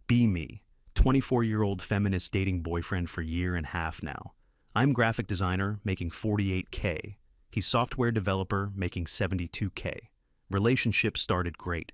Be me, 24-year-old feminist dating boyfriend for a year and a half now. I'm graphic designer making 48K. He's software developer making 72K. Relationship started great.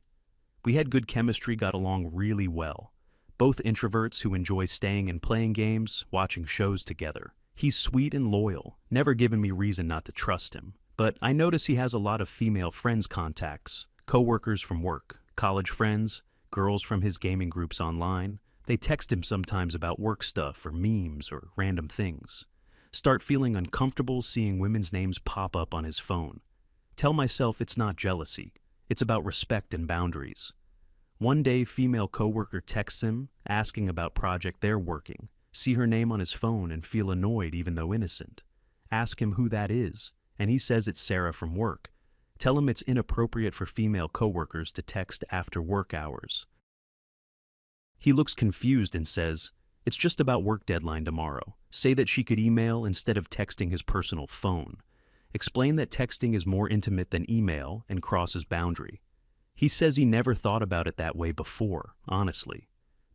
We had good chemistry, got along really well. Both introverts who enjoy staying and playing games, watching shows together. He's sweet and loyal, never given me reason not to trust him. But I notice he has a lot of female friends contacts, co-workers from work, college friends, girls from his gaming groups online. They text him sometimes about work stuff or memes or random things. Start feeling uncomfortable seeing women's names pop up on his phone. Tell myself it's not jealousy. It's about respect and boundaries. One day, female coworker texts him, asking about project they're working. See her name on his phone and feel annoyed even though innocent. Ask him who that is, and he says it's Sarah from work. Tell him it's inappropriate for female coworkers to text after work hours. He looks confused and says, it's just about work deadline tomorrow. Say that she could email instead of texting his personal phone. Explain that texting is more intimate than email and crosses boundary. He says he never thought about it that way before, honestly.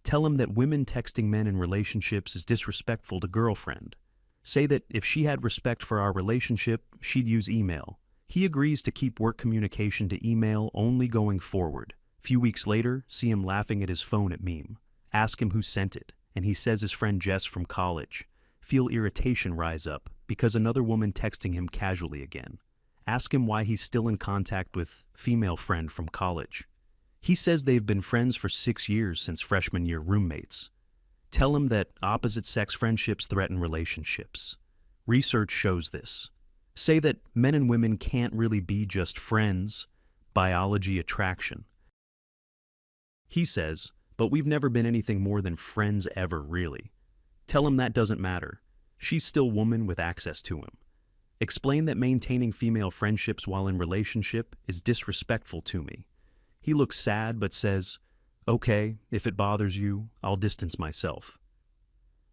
Tell him that women texting men in relationships is disrespectful to girlfriend. Say that if she had respect for our relationship, she'd use email. He agrees to keep work communication to email only going forward. Few weeks later, see him laughing at his phone at meme. Ask him who sent it, and he says his friend Jess from college. Feel irritation rise up because another woman texting him casually again. Ask him why he's still in contact with female friend from college. He says they've been friends for 6 years since freshman year roommates. Tell him that opposite-sex friendships threaten relationships. Research shows this. Say that men and women can't really be just friends, biology attraction. He says, but we've never been anything more than friends ever, really. Tell him that doesn't matter. She's still woman with access to him. Explain that maintaining female friendships while in relationship is disrespectful to me. He looks sad but says, okay, if it bothers you, I'll distance myself.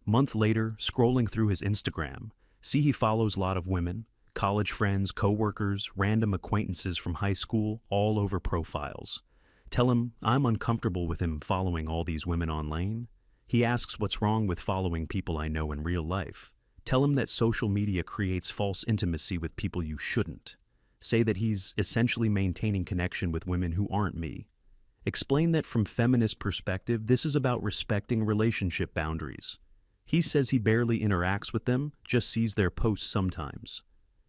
Month later, scrolling through his Instagram, see he follows a lot of women, college friends, co-workers, random acquaintances from high school, all over profiles. Tell him I'm uncomfortable with him following all these women online. He asks what's wrong with following people I know in real life. Tell him that social media creates false intimacy with people you shouldn't. Say that he's essentially maintaining connection with women who aren't me. Explain that from feminist perspective, this is about respecting relationship boundaries. He says he barely interacts with them, just sees their posts sometimes.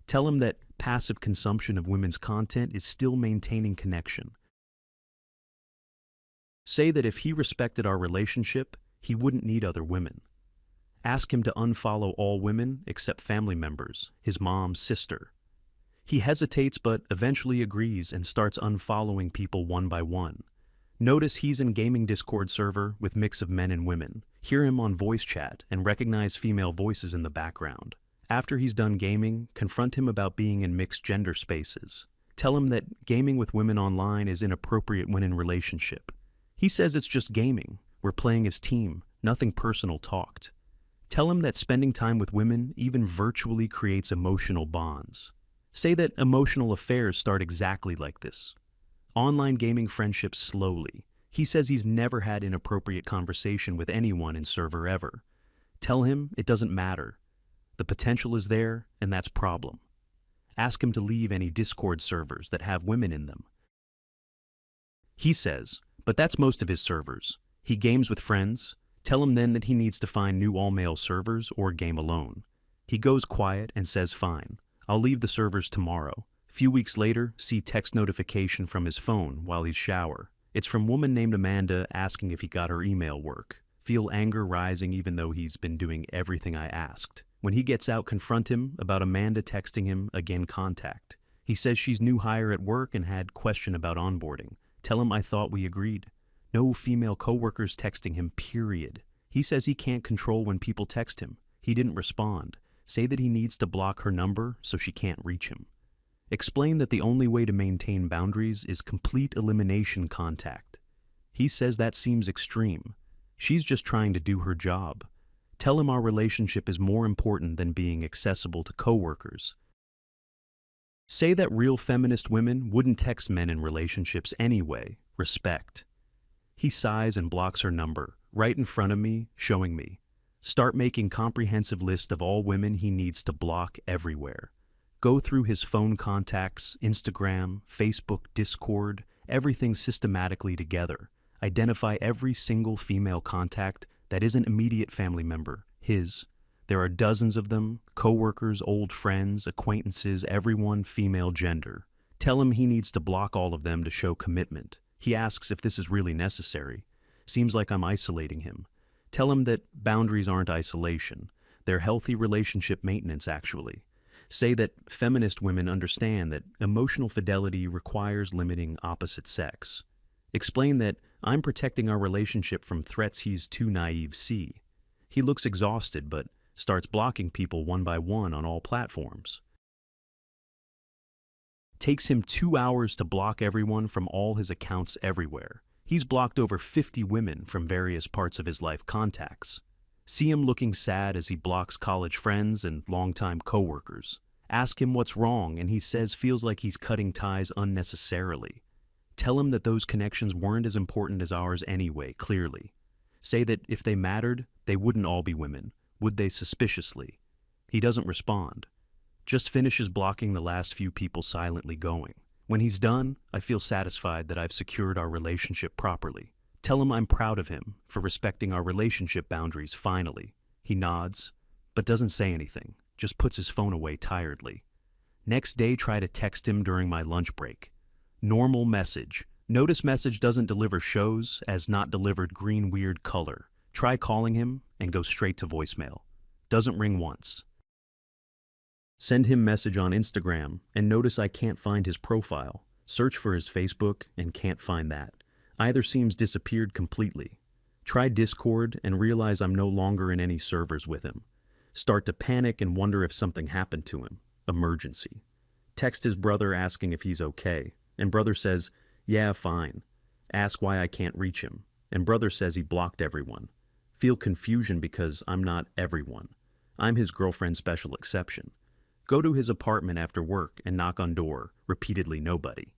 Tell him that passive consumption of women's content is still maintaining connection. Say that if he respected our relationship, he wouldn't need other women. Ask him to unfollow all women except family members, his mom's sister. He hesitates but eventually agrees and starts unfollowing people one by one. Notice he's in gaming Discord server with mix of men and women. Hear him on voice chat and recognize female voices in the background. After he's done gaming, confront him about being in mixed gender spaces. Tell him that gaming with women online is inappropriate when in relationship. He says it's just gaming. We're playing as team, nothing personal talked. Tell him that spending time with women, even virtually, creates emotional bonds. Say that emotional affairs start exactly like this. Online gaming friendships slowly. He says he's never had inappropriate conversation with anyone in server ever. Tell him it doesn't matter. The potential is there, and that's problem. Ask him to leave any Discord servers that have women in them. He says, but that's most of his servers. He games with friends. Tell him then that he needs to find new all-male servers or game alone. He goes quiet and says fine. I'll leave the servers tomorrow. Few weeks later, see text notification from his phone while he's shower. It's from woman named Amanda asking if he got her email work. Feel anger rising even though he's been doing everything I asked. When he gets out, confront him about Amanda texting him again contact. He says she's new hire at work and had question about onboarding. Tell him I thought we agreed. No female coworkers texting him, period. He says he can't control when people text him. He didn't respond. Say that he needs to block her number so she can't reach him. Explain that the only way to maintain boundaries is complete elimination contact. He says that seems extreme. She's just trying to do her job. Tell him our relationship is more important than being accessible to coworkers. Say that real feminist women wouldn't text men in relationships anyway. Respect. He sighs and blocks her number. right in front of me, showing me. Start making comprehensive list of all women he needs to block everywhere. Go through his phone contacts, Instagram, Facebook, Discord, everything systematically together. Identify every single female contact that isn't immediate family member, his. There are dozens of them, coworkers, old friends, acquaintances, everyone female gender. Tell him he needs to block all of them to show commitment. He asks if this is really necessary. Seems like I'm isolating him. Tell him that boundaries aren't isolation. They're healthy relationship maintenance, actually. Say that feminist women understand that emotional fidelity requires limiting opposite sex. Explain that I'm protecting our relationship from threats he's too naive see. He looks exhausted but starts blocking people one by one on all platforms. Takes him 2 hours to block everyone from all his accounts everywhere. He's blocked over 50 women from various parts of his life contacts. See him looking sad as he blocks college friends and longtime coworkers. Ask him what's wrong and he says feels like he's cutting ties unnecessarily. Tell him that those connections weren't as important as ours anyway, clearly. Say that if they mattered, they wouldn't all be women. Would they suspiciously? He doesn't respond. Just finishes blocking the last few people silently going. When he's done, I feel satisfied that I've secured our relationship properly. Tell him I'm proud of him for respecting our relationship boundaries finally. He nods, but doesn't say anything, just puts his phone away tiredly. Next day, try to text him during my lunch break. Normal message. Notice message doesn't deliver shows as not delivered green weird color. Try calling him and go straight to voicemail. Doesn't ring once. Send him message on Instagram and notice I can't find his profile. Search for his Facebook and can't find that. Either seems disappeared completely. Try Discord and realize I'm no longer in any servers with him. Start to panic and wonder if something happened to him. Emergency. Text his brother asking if he's okay, and brother says, yeah, fine. Ask why I can't reach him, and brother says he blocked everyone. Feel confusion because I'm not everyone. I'm his girlfriend's special exception. Go to his apartment after work and knock on door, repeatedly nobody.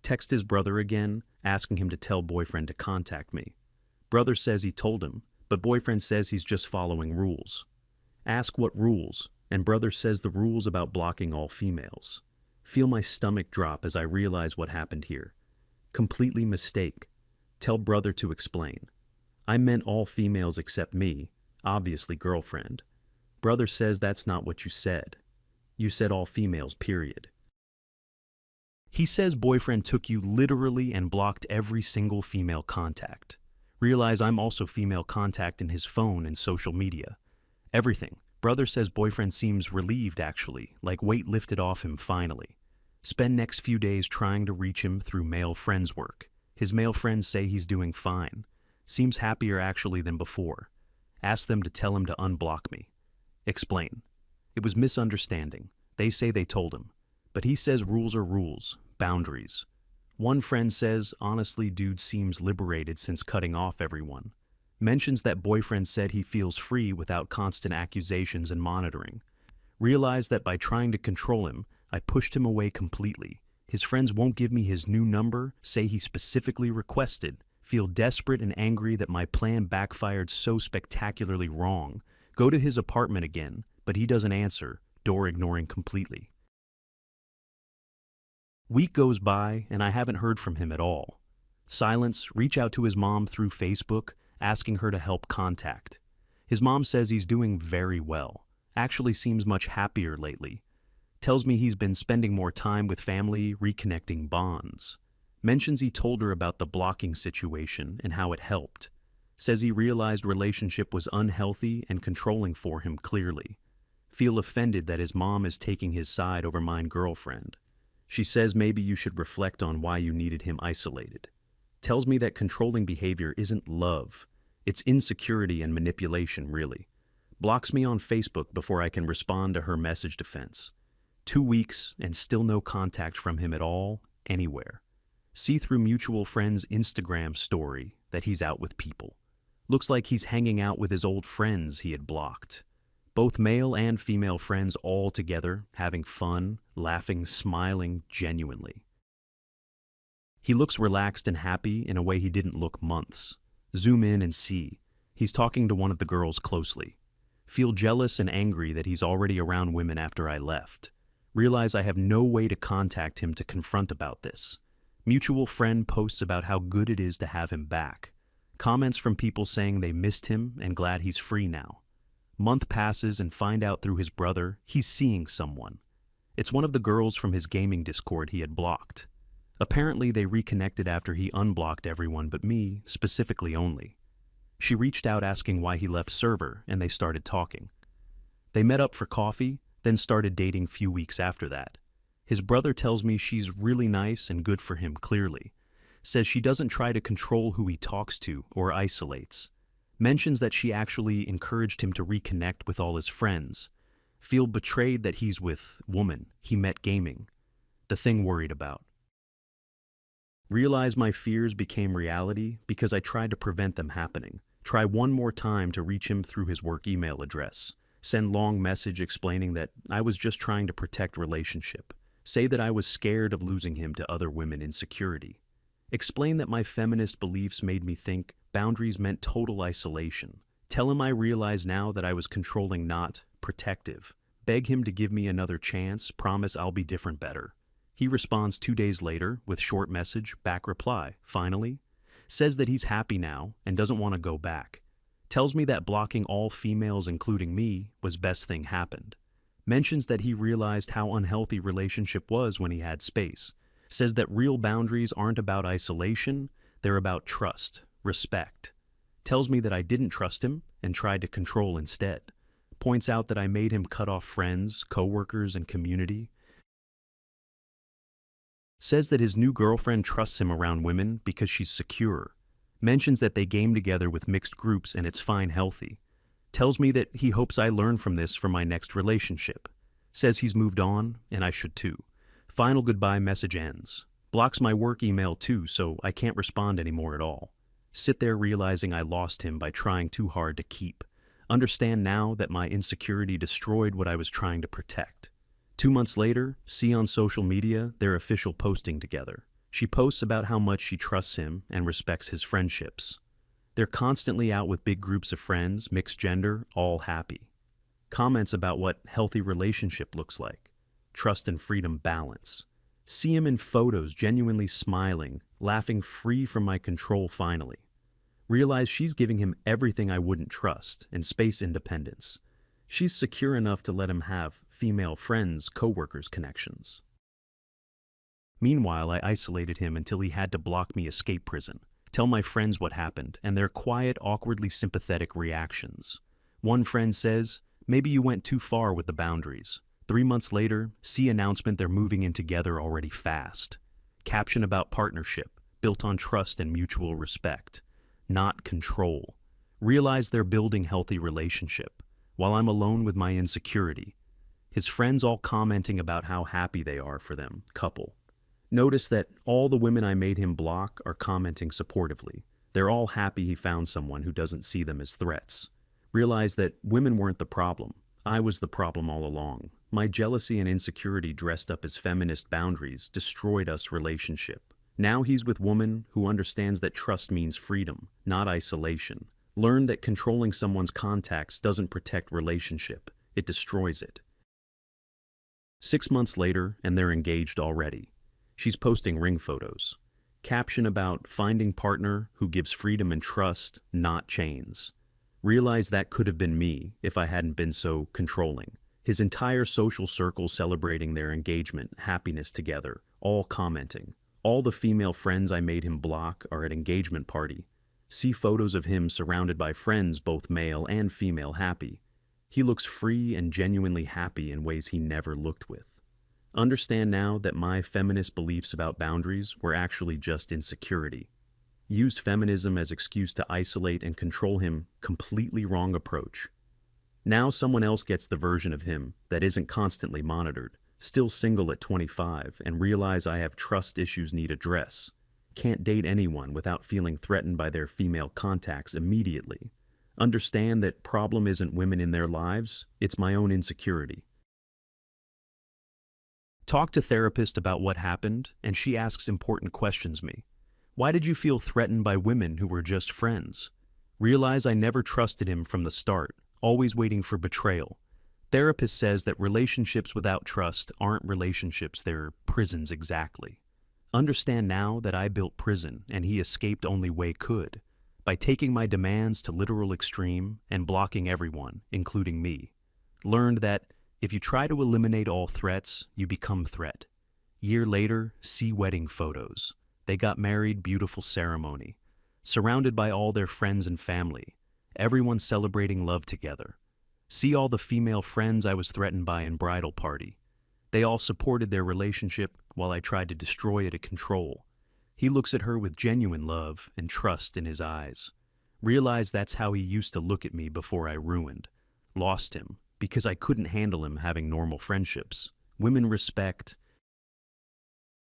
Text his brother again, asking him to tell boyfriend to contact me. Brother says he told him, but boyfriend says he's just following rules. Ask what rules, and brother says the rules about blocking all females. Feel my stomach drop as I realize what happened here. Completely mistake. Tell brother to explain. I meant all females except me, obviously girlfriend. Brother says that's not what you said. You said all females, period. He says boyfriend took you literally and blocked every single female contact. Realize I'm also female contact in his phone and social media. Everything. Brother says boyfriend seems relieved actually, like weight lifted off him finally. Spend next few days trying to reach him through male friends work. His male friends say he's doing fine. Seems happier actually than before. Ask them to tell him to unblock me. Explain. It was misunderstanding. They say they told him. But he says rules are rules, boundaries. One friend says, honestly, dude seems liberated since cutting off everyone. Mentions that boyfriend said he feels free without constant accusations and monitoring. Realized that by trying to control him, I pushed him away completely. His friends won't give me his new number, say he specifically requested. Feel desperate and angry that my plan backfired so spectacularly wrong. Go to his apartment again, but he doesn't answer, door ignoring completely. Week goes by and I haven't heard from him at all. Silence, reach out to his mom through Facebook, asking her to help contact. His mom says he's doing very well, actually seems much happier lately. Tells me he's been spending more time with family, reconnecting bonds. Mentions he told her about the blocking situation and how it helped. Says he realized relationship was unhealthy and controlling for him clearly. Feel offended that his mom is taking his side over mine girlfriend. She says maybe you should reflect on why you needed him isolated. Tells me that controlling behavior isn't love. It's insecurity and manipulation, really. Blocks me on Facebook before I can respond to her message defense. 2 weeks and still no contact from him at all, anywhere. See through mutual friend's Instagram story that he's out with people. Looks like he's hanging out with his old friends he had blocked. Both male and female friends all together, having fun, laughing, smiling genuinely. He looks relaxed and happy in a way he didn't look months. Zoom in and see. He's talking to one of the girls closely. Feel jealous and angry that he's already around women after I left. Realize I have no way to contact him to confront about this. Mutual friend posts about how good it is to have him back. Comments from people saying they missed him and glad he's free now. Month passes and find out through his brother he's seeing someone. It's one of the girls from his gaming Discord he had blocked. Apparently they reconnected after he unblocked everyone but me, specifically only. She reached out asking why he left server and they started talking. They met up for coffee, then started dating few weeks after that. His brother tells me she's really nice and good for him clearly. Says she doesn't try to control who he talks to or isolates. Mentions that she actually encouraged him to reconnect with all his friends. Feel betrayed that he's with woman he met gaming. The thing worried about. Realize my fears became reality because I tried to prevent them happening. Try one more time to reach him through his work email address. Send long message explaining that I was just trying to protect relationship. Say that I was scared of losing him to other women in security. Explain that my feminist beliefs made me think boundaries meant total isolation. Tell him I realize now that I was controlling, not protective. Beg him to give me another chance, promise I'll be different better. He responds 2 days later with short message, back reply, finally. Says that he's happy now and doesn't want to go back. Tells me that blocking all females, including me, was best thing happened. Mentions that he realized how unhealthy relationship was when he had space. Says that real boundaries aren't about isolation, they're about trust, respect. Tells me that I didn't trust him and tried to control instead. Points out that I made him cut off friends, coworkers, and community. Says that his new girlfriend trusts him around women because she's secure. Mentions that they game together with mixed groups and it's fine, healthy. Tells me that he hopes I learn from this for my next relationship. Says he's moved on, and I should too. Final goodbye message ends. Blocks my work email too, so I can't respond anymore at all. Sit there realizing I lost him by trying too hard to keep. Understand now that my insecurity destroyed what I was trying to protect. 2 months later, see on social media their official posting together. She posts about how much she trusts him and respects his friendships. They're constantly out with big groups of friends, mixed gender, all happy. Comments about what healthy relationship looks like. Trust and freedom balance. See him in photos genuinely smiling, laughing free from my control finally. Realize she's giving him everything I wouldn't trust and space independence. She's secure enough to let him have female friends, coworkers, connections. Meanwhile, I isolated him until he had to block me escape prison. Tell my friends what happened and their quiet, awkwardly sympathetic reactions. One friend says, maybe you went too far with the boundaries. 3 months later, see announcement they're moving in together already fast. Caption about partnership, built on trust and mutual respect, not control. Realize they're building healthy relationship, while I'm alone with my insecurity. His friends all commenting about how happy they are for them, couple. Notice that all the women I made him block are commenting supportively. They're all happy he found someone who doesn't see them as threats. Realize that women weren't the problem. I was the problem all along. My jealousy and insecurity dressed up as feminist boundaries destroyed us relationship. Now he's with woman who understands that trust means freedom, not isolation. Learn that controlling someone's contacts doesn't protect relationship. It destroys it. 6 months later, and they're engaged already. She's posting ring photos. Caption about finding partner who gives freedom and trust, not chains. Realize that could have been me if I hadn't been so controlling. His entire social circle celebrating their engagement, happiness together, all commenting. All the female friends I made him block are at engagement party. See photos of him surrounded by friends, both male and female, happy. He looks free and genuinely happy in ways he never looked with. Understand now that my feminist beliefs about boundaries were actually just insecurity. Used feminism as excuse to isolate and control him, completely wrong approach. Now someone else gets the version of him that isn't constantly monitored, still single at 25, and realize I have trust issues need address. Can't date anyone without feeling threatened by their female contacts immediately. Understand that problem isn't women in their lives, it's my own insecurity. Talk to therapist about what happened, and she asks important questions me. Why did you feel threatened by women who were just friends? Realize I never trusted him from the start, always waiting for betrayal. Therapist says that relationships without trust aren't relationships, they're prisons exactly. Understand now that I built prison and he escaped only way could, by taking my demands to literal extreme and blocking everyone, including me. Learned that if you try to eliminate all threats, you become threat. Year later, see wedding photos. They got married, beautiful ceremony. Surrounded by all their friends and family. Everyone celebrating love together. See all the female friends I was threatened by in bridal party. They all supported their relationship while I tried to destroy it at control. He looks at her with genuine love and trust in his eyes. Realize that's how he used to look at me before I ruined. Lost him because I couldn't handle him having normal friendships. Women respect.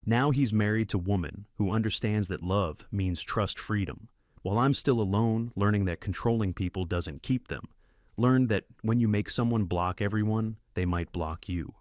Now he's married to a woman who understands that love means trust freedom. While I'm still alone, learning that controlling people doesn't keep them. Learned that when you make someone block everyone, they might block you.